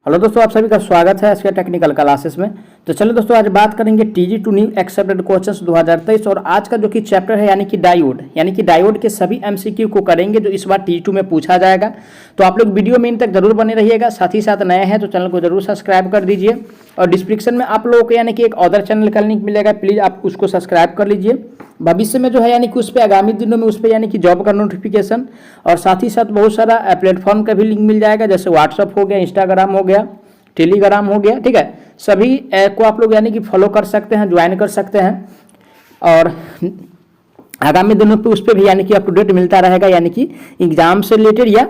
Hello दोस्तों, आप सभी का स्वागत है इसके टेक्निकल क्लासेस में। तो चलो दोस्तों, आज बात करेंगे TG2 न्यू एक्सेप्टेड क्वेश्चंस 2023 और आज का जो कि चैप्टर है यानी कि डायोड के सभी MCQ को करेंगे जो इस बार TG2 में पूछा जाएगा। तो आप लोग वीडियो में इन तक जरूर बने रहिएगा। साथ ही साथ नए हैं तो चैनल को जरूर सब्सक्राइब कर दीजिए और डिस्क्रिप्शन में आप लोगों को यानी कि एक अदर चैनल का लिंक मिलेगा, प्लीज़ आप उसको सब्सक्राइब कर लीजिए। भविष्य में जो है यानी कि उस पर आगामी दिनों में उस पर यानी कि जॉब का नोटिफिकेशन और साथ ही साथ बहुत सारा प्लेटफॉर्म का भी लिंक मिल जाएगा, जैसे व्हाट्सअप हो गया, इंस्टाग्राम हो गया, टेलीग्राम हो गया। ठीक है, सभी को आप लोग यानी कि फॉलो कर सकते हैं, ज्वाइन कर सकते हैं और आगामी दिनों पे उस पर भी यानी कि अप टू डेट मिलता रहेगा, यानी कि एग्जाम से रिलेटेड या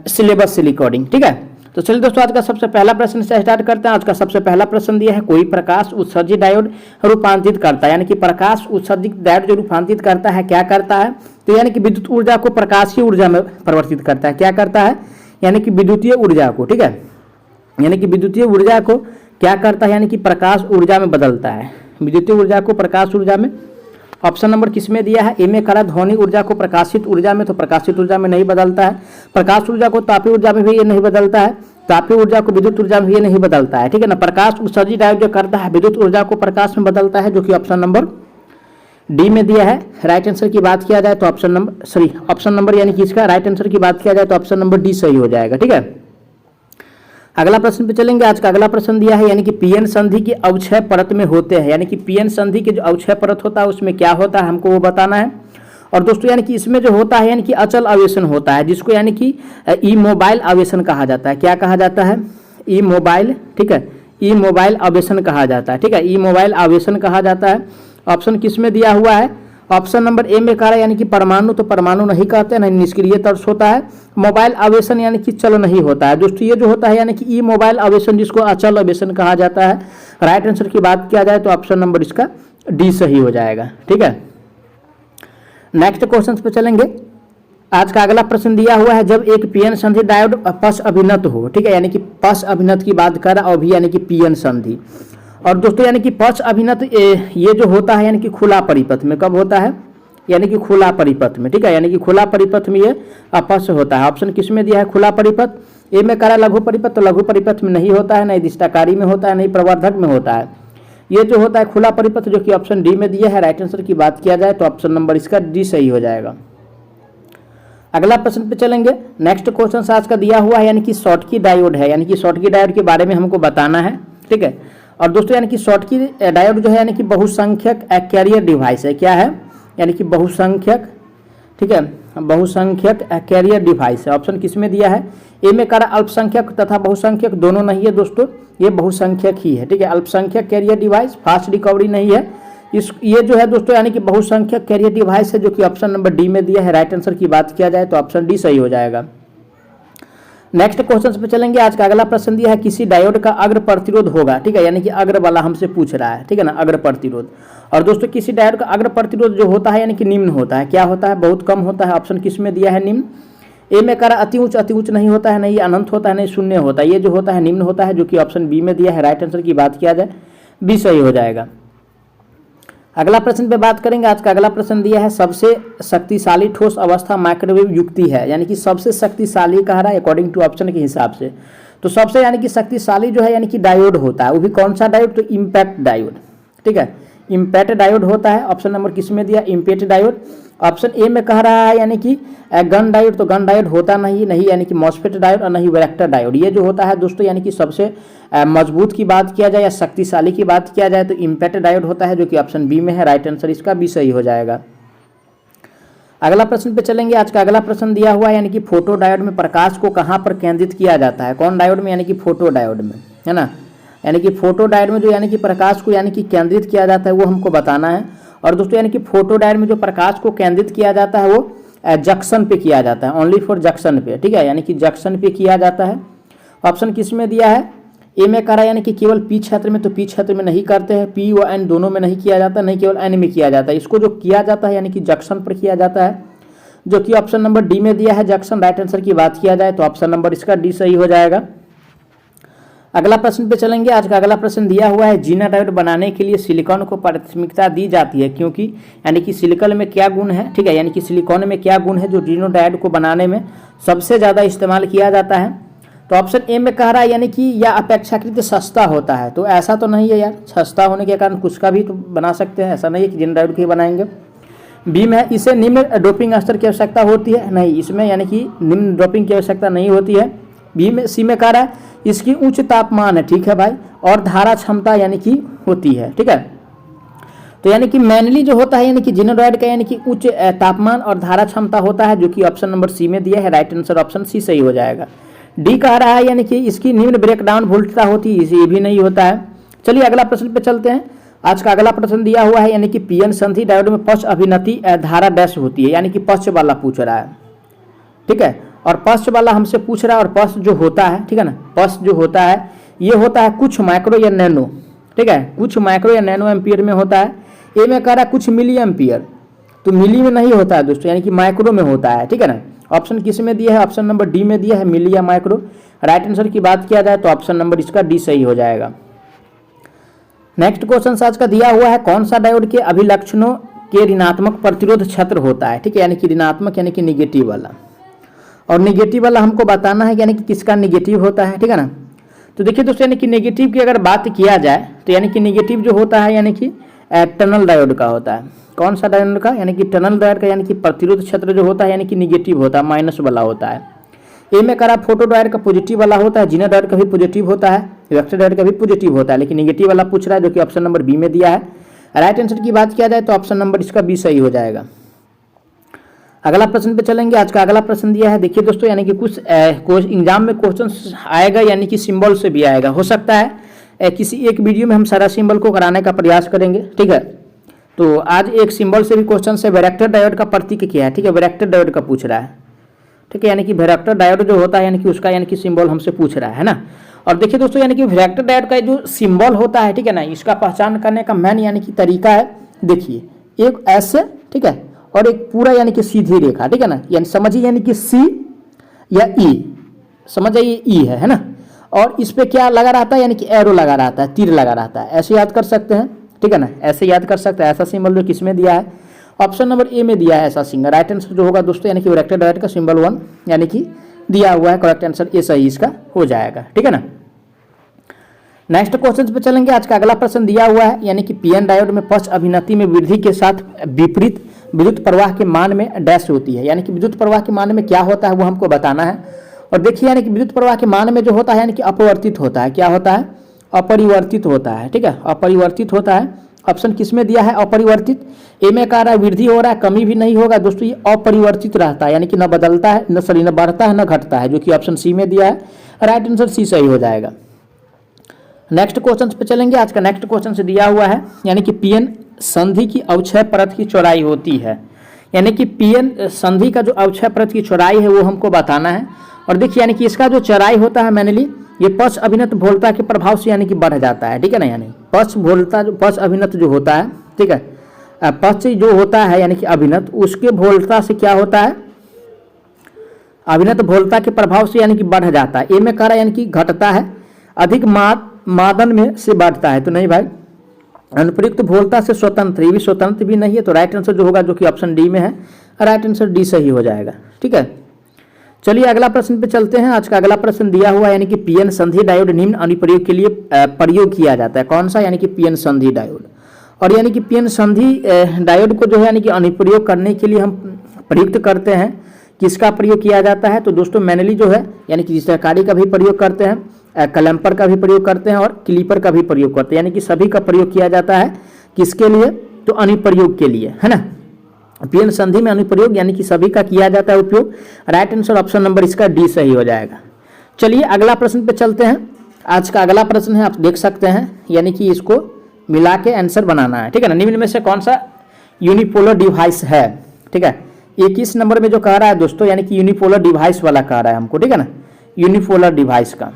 सिलेबस से रिकॉर्डिंग। ठीक है, तो चलिए दोस्तों, आज का सबसे पहला प्रश्न से स्टार्ट करते हैं। आज का सबसे पहला प्रश्न दिया है, कोई प्रकाश उत्सर्जित डायोड रूपांतरित करता है। यानी कि प्रकाश उत्सर्जित डायोड जो रूपांतरित करता है क्या करता है, तो यानी कि विद्युत ऊर्जा को प्रकाशीय ऊर्जा में परिवर्तित करता है। क्या करता है, यानी कि विद्युतीय ऊर्जा को। ठीक है, यानी कि विद्युतीय ऊर्जा को क्या करता है, यानी कि प्रकाश ऊर्जा में बदलता है। विद्युतीय ऊर्जा को प्रकाश ऊर्जा में। ऑप्शन नंबर किसमें दिया है, ए में करा ध्वनि ऊर्जा को प्रकाशित ऊर्जा में, तो प्रकाशित ऊर्जा में नहीं बदलता है। प्रकाश ऊर्जा को तापीय ऊर्जा में भी ये नहीं बदलता है। तापीय ऊर्जा को विद्युत ऊर्जा में ये नहीं बदलता है। ठीक है ना, प्रकाश उत्सर्जित डायोड जो करता है विद्युत ऊर्जा को प्रकाश में बदलता है, जो कि ऑप्शन नंबर डी में दिया है। राइट आंसर की बात किया जाए तो ऑप्शन नंबर यानी कि इसका राइट आंसर की बात किया जाए तो ऑप्शन नंबर डी सही हो जाएगा। ठीक है, अगला प्रश्न पे चलेंगे। आज का अगला प्रश्न दिया है, यानी कि पीएन संधि के अवक्षय परत में होते हैं। यानी कि पीएन संधि के जो अवक्षय परत होता है उसमें क्या होता है, हमको वो बताना है। और दोस्तों यानी कि इसमें जो होता है यानी कि अचल आवेशन होता है, जिसको यानी कि ई मोबाइल आवेशन कहा जाता है। क्या कहा जाता है, ई मोबाइल। ठीक है, ई मोबाइल आवेशन कहा जाता है। ठीक है, ई मोबाइल आवेशन कहा जाता है। ऑप्शन किस में दिया हुआ है, ऑप्शन नंबर ए में कहा है, यानी कि परमाणु, तो परमाणु नहीं कहते, नहीं निष्क्रिय तर्स होता है। मोबाइल आवेशन यानी कि चल नहीं होता है। दोस्तों ये जो होता है यानी कि ई मोबाइल आवेशन, जिसको अचल आवेशन कहा जाता है। राइट आंसर की बात किया जाए तो ऑप्शन नंबर इसका डी सही हो जाएगा। ठीक है, नेक्स्ट क्वेश्चन पे चलेंगे। आज का अगला प्रश्न दिया हुआ है, जब एक पीएन संधि डायोड पश अभिन्नत हो। ठीक है, यानी कि पश अभिन्नत की बात कर और भी यानी कि पीएन संधि। और दोस्तों यानी कि पक्ष अभिन्नत ये जो होता है यानी कि खुला परिपथ में। कब होता है, यानी कि खुला परिपथ में। ठीक है, यानी कि खुला परिपथ में ये अपश होता है। ऑप्शन किस में दिया है, खुला परिपथ। ए में करा लघु परिपथ, तो लघु परिपथ में नहीं होता है, नहीं दिष्टाकारी में होता है, नहीं प्रवर्धक में होता है। ये जो होता है खुला परिपथ, जो कि ऑप्शन डी में दिया है। राइट आंसर की बात किया जाए तो ऑप्शन नंबर इसका डी सही हो जाएगा। अगला प्रश्न पे चलेंगे। नेक्स्ट क्वेश्चन आज का दिया हुआ है, यानी कि शॉटकी डायोड है। यानी कि शॉटकी डायोड के बारे में हमको बताना है। ठीक है, और दोस्तों यानी कि शॉटकी डायोड जो है यानी कि बहुसंख्यक कैरियर डिवाइस है। क्या है, यानी कि बहुसंख्यक। ठीक है, बहुसंख्यक कैरियर डिवाइस है। ऑप्शन किस में दिया है, ए में करा अल्पसंख्यक तथा बहुसंख्यक दोनों नहीं है दोस्तों, ये बहुसंख्यक ही है। ठीक है, अल्पसंख्यक कैरियर डिवाइस, फास्ट रिकवरी नहीं है। ये जो है दोस्तों यानी कि बहुसंख्यक कैरियर डिवाइस है, जो कि ऑप्शन नंबर डी में दिया है। राइट आंसर की बात किया जाए तो ऑप्शन डी सही हो जाएगा। नेक्स्ट क्वेश्चन पे चलेंगे। आज का अगला प्रश्न दिया है, किसी डायोड का अग्र प्रतिरोध होगा। ठीक है, यानी कि अग्र वाला हमसे पूछ रहा है। ठीक है ना, अग्र प्रतिरोध। और दोस्तों किसी डायोड का अग्र प्रतिरोध जो होता है यानी कि निम्न होता है। क्या होता है, बहुत कम होता है। ऑप्शन किस में दिया है, निम्न। ए में करा अति उच्च नहीं होता है, नहीं अनंत होता है, नहीं शून्य होता है। ये जो होता है निम्न होता है, जो कि ऑप्शन बी में दिया है। राइट आंसर की बात किया जाए बी सही हो जाएगा। अगला प्रश्न पे बात करेंगे। आज का अगला प्रश्न दिया है, सबसे शक्तिशाली ठोस अवस्था माइक्रोवेव युक्ति है। यानी कि सबसे शक्तिशाली कह रहा है अकॉर्डिंग टू ऑप्शन के हिसाब से। तो सबसे यानी कि शक्तिशाली जो है यानी कि डायोड होता है, वो भी कौन सा डायोड, तो इम्पैक्ट डायोड। ठीक है, इम्पैक्ट डायोड होता है। ऑप्शन नंबर किस में दिया, इम्पैक्ट डायोड। ऑप्शन ए में कह रहा है यानी कि गन डायोड, तो गन डायोड होता नहीं यानी कि मॉसफेट डायोड और नहीं वैरेक्टर डायोड। ये जो होता है दोस्तों यानी कि सबसे मजबूत की बात किया जाए या शक्तिशाली की बात किया जाए तो इम्पैक्ट डायोड होता है, जो कि ऑप्शन बी में है। राइट आंसर इसका बी सही हो जाएगा। अगला प्रश्न पे चलेंगे। आज का अगला प्रश्न दिया हुआ है, यानी कि फोटो डायोड में प्रकाश को कहाँ पर केंद्रित किया जाता है। कौन डायोड में, यानी कि फोटो डायोड में, है ना। यानी कि फोटो डायोड में जो यानी कि प्रकाश को यानी कि केंद्रित किया जाता है वो हमको बताना है। और दोस्तों यानी कि फोटो डायोड में जो प्रकाश को केंद्रित किया जाता है वो जंक्शन पे किया जाता है, ओनली फॉर जंक्शन पे। ठीक है, यानी कि जंक्शन पे किया जाता है। ऑप्शन किस में दिया है, ए में करा यानी कि केवल पी क्षेत्र में, तो पी क्षेत्र में नहीं करते हैं। पी व एन दोनों में नहीं किया जाता, नहीं केवल एन में किया जाता है। इसको जो किया जाता है यानी कि जंक्शन पर किया जाता है, जो कि ऑप्शन नंबर डी में दिया है जंक्शन। राइट आंसर की बात किया जाए तो ऑप्शन नंबर इसका डी सही हो जाएगा। अगला प्रश्न पे चलेंगे। आज का अगला प्रश्न दिया हुआ है, जीना डायोड बनाने के लिए सिलिकॉन को प्राथमिकता दी जाती है, क्योंकि यानी कि सिलिकॉन में क्या गुण है। ठीक है, यानी कि सिलिकॉन में क्या गुण है जो जीनो डायोड को बनाने में सबसे ज़्यादा इस्तेमाल किया जाता है। तो ऑप्शन ए में कह रहा है यानी कि यह अपेक्षाकृत सस्ता होता है, तो ऐसा तो नहीं है यार, सस्ता होने के कारण कुछ का भी तो बना सकते हैं, ऐसा नहीं है कि जिन डायोड के बनाएंगे। बी में इसे निम्न डोपिंग स्तर की आवश्यकता होती है, नहीं इसमें यानी कि निम्न डोपिंग की आवश्यकता नहीं होती है। बी में सी में कह रहा है इसकी उच्च तापमान है, ठीक है भाई, और धारा क्षमता यानी कि होती है, ठीक है। तो यानी कि मैनुअली जो होता है यानी कि जिनोडायोड का यानी कि उच्च तापमान और धारा क्षमता होता है, जो कि ऑप्शन नंबर सी में दिया है, राइट आंसर ऑप्शन सी सही हो जाएगा। डी कह रहा है यानी कि इसकी निम्न ब्रेकडाउन वोल्टता होती है, ये भी नहीं होता है। चलिए अगला प्रश्न पे चलते हैं। आज का अगला प्रश्न दिया हुआ है यानी कि पीएन संधि डायोड में पक्ष अभिनति धारा डैश होती है, यानी कि पक्ष वाला पूछ रहा है, ठीक है। और पक्ष वाला हमसे पूछ रहा है, और पक्ष जो होता है, ठीक है ना, पक्ष जो होता है ये होता है कुछ माइक्रो या नैनो, ठीक है, कुछ माइक्रो या नैनो एम्पियर में होता है। ए में कह रहा है कुछ मिली एम्पियर, तो मिली में नहीं होता है दोस्तों, यानी कि माइक्रो में होता है, ठीक है ना। ऑप्शन किस में दिया है, ऑप्शन नंबर डी में दिया है, मिली या माइक्रो। राइट आंसर की बात किया जाए तो ऑप्शन नंबर इसका डी सही हो जाएगा। नेक्स्ट क्वेश्चन आज का दिया हुआ है, कौन सा डायोड के अभिलक्षणों के ऋणात्मक प्रतिरोध क्षेत्र होता है, ठीक है, यानी कि ऋणात्मक यानी कि निगेटिव वाला, और निगेटिव वाला हमको बताना है यानी कि किसका निगेटिव होता है, ठीक है ना। तो देखिए दोस्तों यानी कि निगेटिव की अगर बात किया जाए तो यानी कि निगेटिव जो होता है यानी कि टनल डायोड का होता है। कौन सा डायोड का, यानी कि टनल डायोड का, यानी कि प्रतिरोध क्षेत्र जो होता है यानी कि निगेटिव होता है, माइनस वाला होता है। ए में करा फोटो डायोड का पॉजिटिव वाला होता है, जीना डायोड का भी पॉजिटिव होता है, वेक्टर डायोड का भी पॉजिटिव होता है, लेकिन निगेटिव वाला पूछ रहा है, जो कि ऑप्शन नंबर बी में दिया है। राइट आंसर की बात किया जाए तो ऑप्शन नंबर इसका बी सही हो जाएगा। अगला प्रश्न पे चलेंगे। आज का अगला प्रश्न दिया है, देखिए दोस्तों यानी कि कुछ एग्जाम में क्वेश्चन आएगा यानी कि सिंबल से भी आएगा, हो सकता है किसी एक वीडियो में हम सारा सिंबल को कराने का प्रयास करेंगे, ठीक है। तो आज एक सिंबल से भी क्वेश्चन से वेरेक्टर डायोड का प्रतीक क्या है, ठीक है, वेरेक्टर डायोड का पूछ रहा है, ठीक है, यानी कि वेरेक्टर डायोड जो होता है यानी कि उसका यानी कि सिंबल हमसे पूछ रहा है ना। और देखिए दोस्तों यानी कि वेरेक्टर डायोड का जो सिंबल होता है, ठीक है ना, इसका पहचान करने का मेन यानी कि तरीका है, देखिए एक ऐसे, ठीक है, और एक पूरा यानी कि सीधी रेखा, ठीक है ना, यानी समझिए यानी कि सी या ई, समझ जाइए ई है ना, और इस पे क्या लगा रहता है यानी कि एरो लगा रहता है, तीर लगा रहता है, ऐसे याद कर सकते हैं, ठीक है ना, ऐसे याद कर सकते हैं। ऐसा सिंबल जो किसमें दिया है, ऑप्शन नंबर ए में दिया है ऐसा सिंबल। राइट आंसर जो होगा दोस्तों यानी कि वेरेक्टर डायोड का सिंबल 1 यानी कि दिया हुआ है, करेक्ट आंसर ए सही इसका हो जाएगा, ठीक है ना। नेक्स्ट क्वेश्चन पे चलेंगे। आज का अगला प्रश्न दिया हुआ है यानी कि पीएन डायोड में पक्ष अभिनति में वृद्धि के साथ विपरीत विद्युत प्रवाह के मान में डैश होती है, यानी कि विद्युत प्रवाह के मान में क्या होता है वो हमको बताना है। और देखिए यानी कि विद्युत प्रवाह के मान में जो होता है यानी कि अपरिवर्तित होता है, क्या होता है, अपरिवर्तित होता है, ठीक है, अपरिवर्तित होता है। ऑप्शन किस में दिया है, अपरिवर्तित। ए में कह रहा है वृद्धि हो रहा है, कमी भी नहीं होगा दोस्तों, ये अपरिवर्तित रहता है, यानी कि न बदलता है, न बढ़ता है, न घटता है, जो कि ऑप्शन सी में दिया है। राइट आंसर सी सही हो जाएगा। नेक्स्ट क्वेश्चन पे चलेंगे। आज का नेक्स्ट क्वेश्चन से दिया हुआ है यानी कि पीएन संधि की अवक्षय परत की चौड़ाई होती है, यानी कि पीएन संधि का जो अवक्षय परत की चौड़ाई है वो हमको बताना है। और देखिए यानी कि इसका जो चौड़ाई होता है मैनुअली ये पक्ष अभिनत भोलता के प्रभाव से यानी कि बढ़ जाता है, ठीक है ना, यानी पक्ष अभिनत जो होता है, ठीक है, पक्ष जो होता है यानी कि अभिनत उसके भोलता से क्या होता है, अभिनत भोलता के प्रभाव से यानी कि बढ़ जाता है। ए में कह रहा है यानी कि घटता है, अधिक मादन में से बढ़ता है, तो नहीं भाई, अनुप्रयुक्त भोलता से स्वतंत्र, ये भी स्वतंत्र भी नहीं है, तो राइट आंसर जो होगा जो कि ऑप्शन डी में है, राइट आंसर डी सही हो जाएगा, ठीक है। चलिए अगला प्रश्न पे चलते हैं। आज का अगला प्रश्न दिया हुआ है यानी कि पीएन संधि डायोड निम्न अनुप्रयोग के लिए प्रयोग किया जाता है, कौन सा, यानी कि पीएन संधि डायोड। और यानी कि पीएन संधि डायोड को जो है यानी कि अनुप्रयोग करने के लिए हम प्रयुक्त करते हैं, किसका प्रयोग किया जाता है, तो दोस्तों मैनुअली जो है यानी कि चित्रकारी का भी प्रयोग करते हैं, कलम्पर का भी प्रयोग करते हैं और क्लीपर का भी प्रयोग करते हैं, यानी कि सभी का प्रयोग किया जाता है, किसके लिए, तो अनुप्रयोग के लिए, है ना। पीएन संधि में अनुप्रयोग यानी कि सभी का किया जाता है उपयोग। राइट आंसर ऑप्शन नंबर इसका डी सही हो जाएगा। चलिए अगला प्रश्न पे चलते हैं। आज का अगला प्रश्न है, आप देख सकते हैं, यानी कि इसको मिला के आंसर बनाना है, ठीक है ना। निम्न में से कौन सा यूनिपोलर डिवाइस है, ठीक है, 21 नंबर में जो कह रहा है दोस्तों यानी कि यूनिपोलर डिवाइस वाला कह रहा है हमको, ठीक है ना, यूनिपोलर डिवाइस का।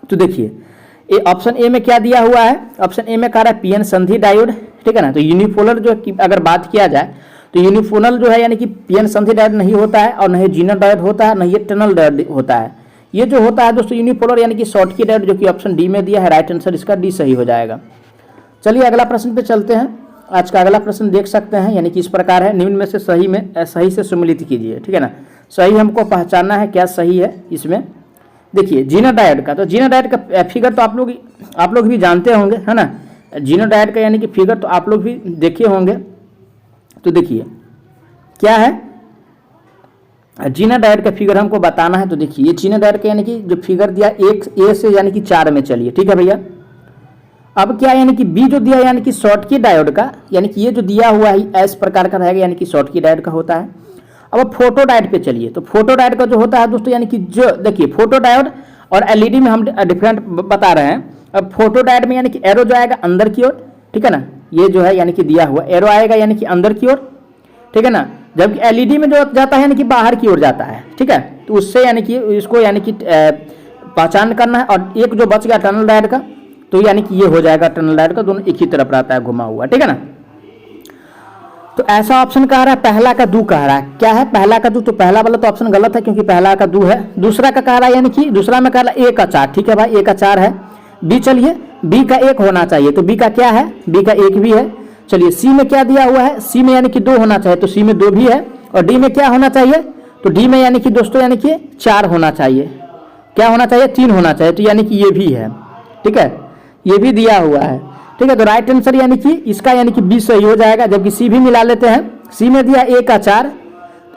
तो देखिए ऑप्शन ए में क्या दिया हुआ है, ऑप्शन ए में कह रहा है पीएन संधि डायोड, ठीक है ना। तो यूनिपोलर जो अगर बात किया जाए तो यूनिपोलर जो है यानी कि पीएन संधि डायोड नहीं होता है, और नहीं जीनर डायोड होता है, नहीं ये टनल डायोड होता है। ये जो होता है दोस्तों यूनिपोलर यानी कि शॉर्टकी डायोड, जो कि ऑप्शन डी में दिया है, राइट आंसर इसका डी सही हो जाएगा। चलिए अगला प्रश्न पे चलते हैं। आज का अगला प्रश्न देख सकते हैं यानी कि इस प्रकार है, निम्न में से सही से सम्मिलित कीजिए, ठीक है ना। सही हमको पहचानना है क्या सही है इसमें। देखिए जीना डायोड का, तो जीना डायोड का फिगर तो आप लोग भी जानते होंगे, है ना। जीना डायोड का यानी कि फिगर तो आप लोग भी देखे होंगे। तो देखिए क्या है, जीना डायोड का फिगर हमको बताना है। तो देखिए जीना डायोड का यानी कि जो फिगर दिया 1 से यानी कि 4 में चलिए, ठीक है भैया। अब क्या यानी कि बी जो दिया यानी कि शॉर्टकी डायोड का, यानी कि ये जो दिया हुआ है इस प्रकार का रहेगा, यानी कि शॉर्टकी डायोड का होता है। अब फोटो डायोड पे चलिए, तो फोटो डायोड का जो होता है दोस्तों, यानी कि जो देखिए फोटो डायोड और एलईडी में हम डिफरेंट बता रहे हैं। अब फोटो डायोड में यानी कि एरो जो आएगा अंदर की ओर, ठीक है ना, ये जो है यानी कि दिया हुआ एरो आएगा यानी कि अंदर की ओर, ठीक है ना। जबकि एलईडी में जो जाता है यानी कि बाहर की ओर जाता है, ठीक है। तो उससे यानी कि इसको यानी कि पहचान करना है। और एक जो बच गया टनल डायोड का, तो यानी कि ये हो जाएगा टनल डायोड का, दोनों एक ही तरफ रहता है घुमा हुआ, ठीक है ना। तो ऐसा ऑप्शन कह रहा है, पहला का दू कह रहा है, क्या है पहला का दू, तो पहला वाला तो ऑप्शन गलत है क्योंकि पहला का दू है। दूसरा का कह रहा है यानी कि दूसरा में कह रहा है 1 का 4, ठीक है भाई 1 का 4 है। बी चलिए बी का 1 होना चाहिए, तो बी का क्या है, बी का 1 भी है। चलिए सी में क्या दिया हुआ है, सी में यानी कि 2 होना चाहिए, तो सी में 2 भी है। और डी में क्या होना चाहिए, तो डी में यानी कि दोस्तों यानी कि 4 होना चाहिए, क्या होना चाहिए 3 होना चाहिए, तो यानी कि ये भी है, ठीक है, ये भी दिया हुआ है, ठीक है। तो राइट आंसर यानी कि इसका यानी कि बी सही हो जाएगा। जबकि सी भी मिला लेते हैं, सी में दिया 1 का 4,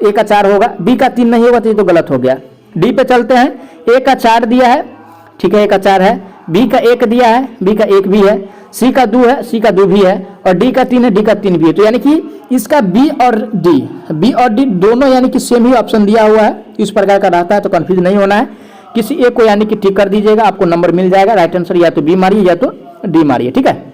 1 का 4 होगा, बी का 3 नहीं होगा तो ये तो गलत हो गया। डी पे चलते हैं, 1 का 4 दिया है, ठीक है 1 का 4 है। बी का 1 दिया है, बी का 1 भी है। सी का 2 है, सी का 2 भी है। और डी का 3 है, डी का 3 भी है। तो यानी कि इसका बी और डी दोनों यानी कि सेम ही ऑप्शन दिया हुआ है, इस प्रकार का रहता है। तो कंफ्यूज नहीं होना है, किसी एक को यानी कि टिक कर दीजिएगा, आपको नंबर मिल जाएगा। राइट आंसर या तो बी मारिए या तो डी मारिए, ठीक है।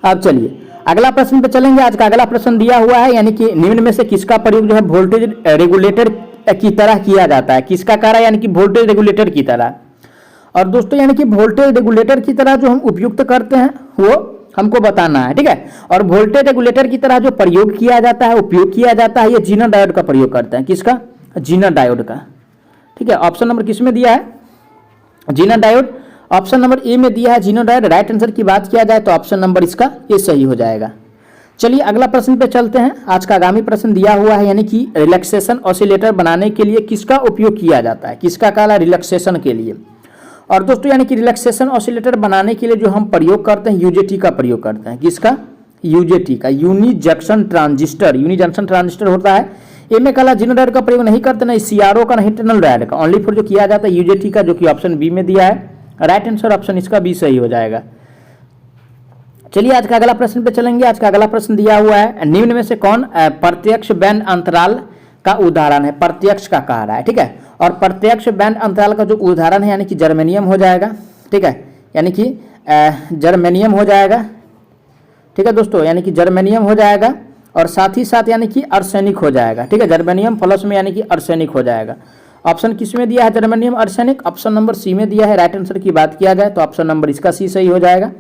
अब चलिए अगला प्रश्न पे चलेंगे। आज का अगला प्रश्न दिया हुआ है, यानी कि निम्न में से किसका प्रयोग जो है वोल्टेज रेगुलेटर की तरह किया जाता है। किसका कह रहा है, यानी कि वोल्टेज रेगुलेटर की तरह। और दोस्तों यानी कि वोल्टेज रेगुलेटर की तरह जो हम उपयुक्त करते हैं वो हमको बताना है, ठीक है। और वोल्टेज रेगुलेटर की तरह जो प्रयोग किया जाता है, उपयोग किया जाता है, ये जीना डायोड का प्रयोग करते हैं। किसका, जीना डायोड का, ठीक है। ऑप्शन नंबर किस में दिया है, Zener diode. Option number A में दिया है जीना डायोड। राइट आंसर की बात किया जाए तो ऑप्शन नंबर इसका ए सही हो जाएगा। चलिए अगला प्रश्न पे चलते हैं। आज का आगामी प्रश्न दिया हुआ है, यानी कि रिलैक्सेशन ऑसिलेटर बनाने के लिए किसका उपयोग किया जाता है। किसका कहा, रिलैक्सेशन के लिए। और दोस्तों यानी कि रिलैक्सेशन ऑसिलेटर बनाने के लिए जो हम प्रयोग करते हैं यूजेटी का प्रयोग करते हैं। किसका, यूजेटी का, uni junction transistor. Uni junction transistor होता है। ए में कहा जीना डायोड का प्रयोग नहीं करते, ना सीआरओ का, नहीं टनल डायोड का, ओनली फॉर जो किया जाता है यूजेटी का, जो कि ऑप्शन बी में दिया है। राइट आंसर ऑप्शन इसका बी सही हो जाएगा। चलिए आज का अगला प्रश्न पे चलेंगे। आज का अगला प्रश्न दिया हुआ है, निम्न में से कौन प्रत्यक्ष बैंड अंतराल का उदाहरण है। प्रत्यक्ष का कह रहा है, ठीक है। और प्रत्यक्ष बैंड अंतराल का जो उदाहरण है यानी कि जर्मेनियम हो जाएगा, ठीक है, यानी कि जर्मेनियम हो जाएगा, ठीक है दोस्तों, यानी कि जर्मेनियम हो जाएगा। और साथ ही साथ यानी कि आर्सेनिक हो जाएगा, ठीक है। जर्मेनियम प्लस में यानी कि आर्सेनिक हो जाएगा। ऑप्शन किस में दिया है, germanium arsenic, option number C में दिया है। राइट आंसर की बात किया जाए तो ऑप्शन नंबर इसका सी सही हो जाएगा।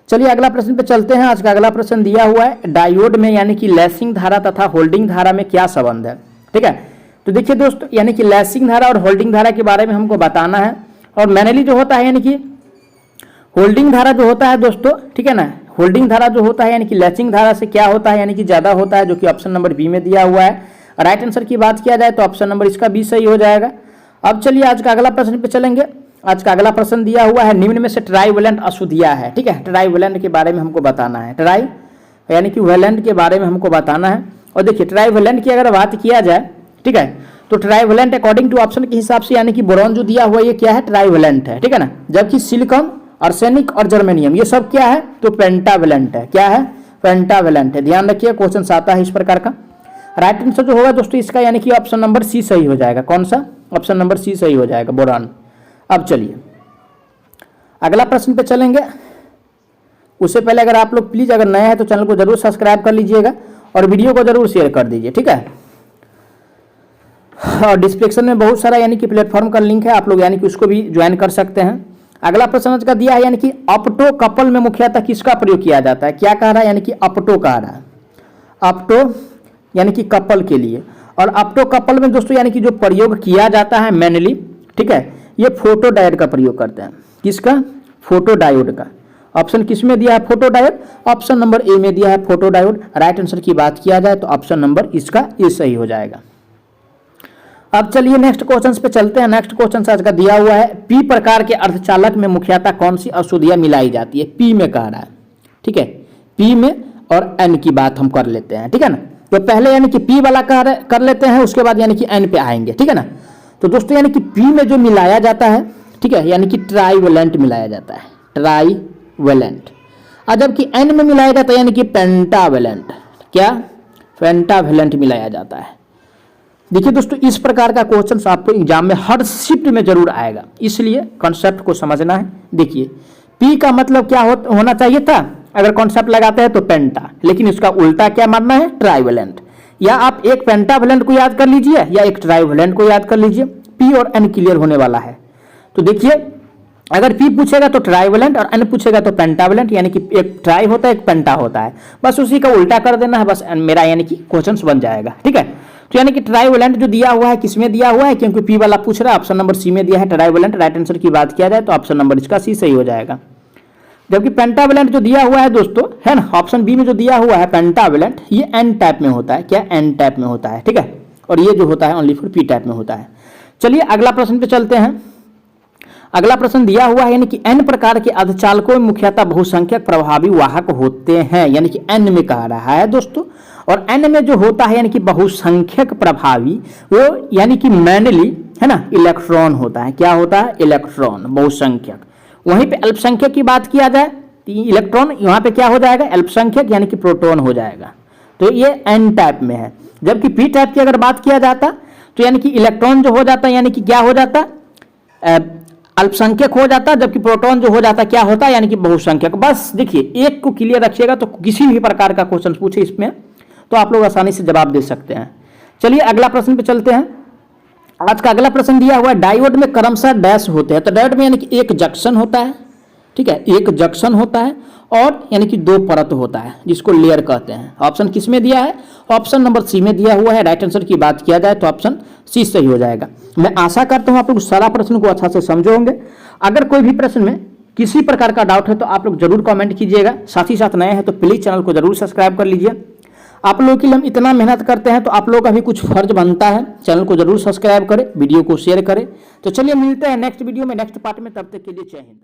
चलिए अगला प्रश्न पे चलते हैं। आज का अगला प्रश्न दिया हुआ है, डायोड में यानी कि लैसिंग धारा तथा होल्डिंग धारा में क्या संबंध है, ठीक है। तो देखिए दोस्तों, यानी कि लैसिंग धारा और होल्डिंग धारा के बारे में हमको बताना है। और मैनुअली जो होता है यानी कि होल्डिंग धारा जो होता है दोस्तों, ठीक है ना, होल्डिंग धारा जो होता है यानी कि लैचिंग धारा से क्या होता है, यानी कि ज्यादा होता है, जो कि ऑप्शन नंबर बी में दिया हुआ है। राइट आंसर की बात किया जाए तो ऑप्शन नंबर इसका बी सही हो जाएगा। अब चलिए आज का अगला प्रश्न पे चलेंगे। आज का अगला प्रश्न दिया हुआ है, निम्न में से ट्राइवेलेंट अशुद्धियां है, ठीक है। ट्राइवेलेंट के बारे में हमको बताना है, ट्राई यानी कि वेलेंट के बारे में हमको बताना है। और देखिए ट्राइवेलेंट की अगर बात किया जाए, ठीक है, तो ट्राइवेलेंट अकॉर्डिंग टू ऑप्शन के हिसाब से यानी कि बोरॉन जो दिया हुआ ये क्या है, ट्राइवेलेंट है, ठीक है ना। जबकि सिलिकॉन, आर्सेनिक और जर्मेनियम ये सब क्या है, तो पेंटावेलेंट है। क्या है, पेंटावेलेंट है। ध्यान रखिए क्वेश्चन आता है इस प्रकार का। राइट आंसर जो होगा दोस्तों इसका यानी कि ऑप्शन नंबर सी सही हो जाएगा। कौन सा, ऑप्शन नंबर सी सही हो जाएगा, बोरॉन। अब चलिए अगला प्रश्न पे चलेंगे। उससे पहले अगर आप लोग प्लीज अगर नए हैं तो चैनल को जरूर सब्सक्राइब कर लीजिएगा और वीडियो को जरूर शेयर कर दीजिए, ठीक है। और डिस्क्रिप्शन में बहुत सारा यानी कि प्लेटफॉर्म का लिंक है, आप लोग यानी कि उसको भी ज्वाइन कर सकते हैं। अगला प्रश्न आज का दिया है, यानी कि ऑप्टो कपल में मुख्यतः किसका प्रयोग किया जाता है। क्या कह रहा है, यानी कि ऑप्टो कह रहा है, ऑप्टो यानी कि कपल के लिए। और ऑप्टो कपल में दोस्तों यानी कि जो प्रयोग किया जाता है मैनुअली, ठीक है, ये फोटो डायोड का प्रयोग करते हैं। किसका, फोटो डायोड का। ऑप्शन किस में दिया है, photo diode. Option number A में दिया है फोटो डायोड। राइट आंसर की बात किया जाए तो ऑप्शन नंबर इसका ए सही हो जाएगा। अब चलिए नेक्स्ट क्वेश्चन पे चलते हैं। नेक्स्ट क्वेश्चन आज का दिया हुआ है, पी प्रकार के अर्धचालक में मुख्यतः कौन सी अशुद्धियां मिलाई जाती है? पी में कह रहा है, ठीक है, पी में और एन की बात हम कर लेते हैं, ठीक है ना। तो पहले यानी कि पी वाला कर लेते हैं, उसके बाद यानी कि एन पे आएंगे, ठीक है ना। तो दोस्तों यानी कि पी में जो मिलाया जाता है, ठीक है, यानी कि ट्राईवेलेंट मिलाया जाता है, ट्राईवेलेंट। और जबकि एन में मिलाया जाता है यानी कि पेंटावेलेंट, क्या? पेंटावेलेंट मिलाया जाता है। देखिए दोस्तों, इस प्रकार का क्वेश्चन आपको एग्जाम में हर शिफ्ट में जरूर आएगा, इसलिए कॉन्सेप्ट को समझना है। देखिए पी का मतलब क्या होना चाहिए था, अगर कॉन्सेप्ट लगाते हैं तो पेंटा, लेकिन इसका उल्टा क्या मानना है? ट्राईवेलेंट। या आप एक पेंटावेलेंट को याद कर लीजिए या एक ट्राईवेलेंट को याद कर लीजिए, पी और एन क्लियर होने वाला है। तो देखिए अगर पी पूछेगा तो ट्राईवेलेंट और एन पूछेगा तो पेंटावेलेंट, यानी कि एक ट्राई होता है एक पेंटा होता है, बस उसी का उल्टा कर देना है, बस मेरा यानी कि क्वेश्चन बन जाएगा, ठीक है। तो यानी कि ट्राईवेलेंट जो दिया हुआ है किसमें दिया हुआ है, क्योंकि पी वाला पूछ रहा है, ऑप्शन नंबर सी में दिया है ट्राईवेलेंट। राइट आंसर की बात किया जाए तो ऑप्शन नंबर इसका सी सही हो जाएगा। जबकि पेंटावेलेंट जो दिया हुआ है दोस्तों, है ना, ऑप्शन बी में जो दिया हुआ है पेंटावेलेंट, ये एन टाइप में होता है, क्या? एन टाइप में होता है, ठीक है, और ये जो होता है ओनली फॉर पी टाइप में होता है। चलिए अगला प्रश्न पे चलते हैं। अगला प्रश्न दिया हुआ है, यानी कि एन प्रकार के अर्धचालकों में मुख्यतः बहुसंख्यक प्रभावी वाहक होते हैं, यानी कि एन में कह रहा है दोस्तों। और एन में जो होता है यानी कि बहुसंख्यक प्रभावी, वो यानी कि मेनली, है ना, इलेक्ट्रॉन होता है। क्या होता है? इलेक्ट्रॉन, बहुसंख्यक। वहीं पे अल्पसंख्यक की बात किया जाए तो इलेक्ट्रॉन यहाँ पे क्या हो जाएगा? अल्पसंख्यक, यानी कि प्रोटॉन हो जाएगा। तो ये एन टाइप में है। जबकि पी टाइप की अगर बात किया जाता तो यानी कि इलेक्ट्रॉन जो हो जाता यानी कि क्या हो जाता? अल्पसंख्यक हो जाता, जबकि प्रोटॉन जो हो जाता क्या होता? यानी कि बहुसंख्यक। बस देखिए एक को क्लियर रखिएगा तो किसी भी प्रकार का क्वेश्चन पूछे इसमें तो आप लोग आसानी से जवाब दे सकते हैं। चलिए अगला प्रश्न पे चलते हैं। आज का अगला प्रश्न दिया हुआ है, डायोड में क्रमशः डैश होते हैं। तो डायोड में यानी कि एक जंक्शन होता है, ठीक है, एक जंक्शन होता है और यानी कि दो परत होता है जिसको लेयर कहते हैं। ऑप्शन किस में दिया है? ऑप्शन नंबर सी में दिया हुआ है। राइट आंसर की बात किया जाए तो ऑप्शन सी सही हो जाएगा। मैं आशा करता हूं आप लोग सारा प्रश्न को अच्छा से समझे होंगे। अगर कोई भी प्रश्न में किसी प्रकार का डाउट है तो आप लोग जरूर कमेंट कीजिएगा। साथ ही साथ नए हैं तो प्लीज चैनल को जरूर सब्सक्राइब कर लीजिए। आप लोगों के लिए हम इतना मेहनत करते हैं तो आप लोगों का भी कुछ फर्ज बनता है, चैनल को जरूर सब्सक्राइब करें, वीडियो को शेयर करें। तो चलिए मिलते हैं नेक्स्ट वीडियो में, नेक्स्ट पार्ट में, तब तक के लिए जय हिंद।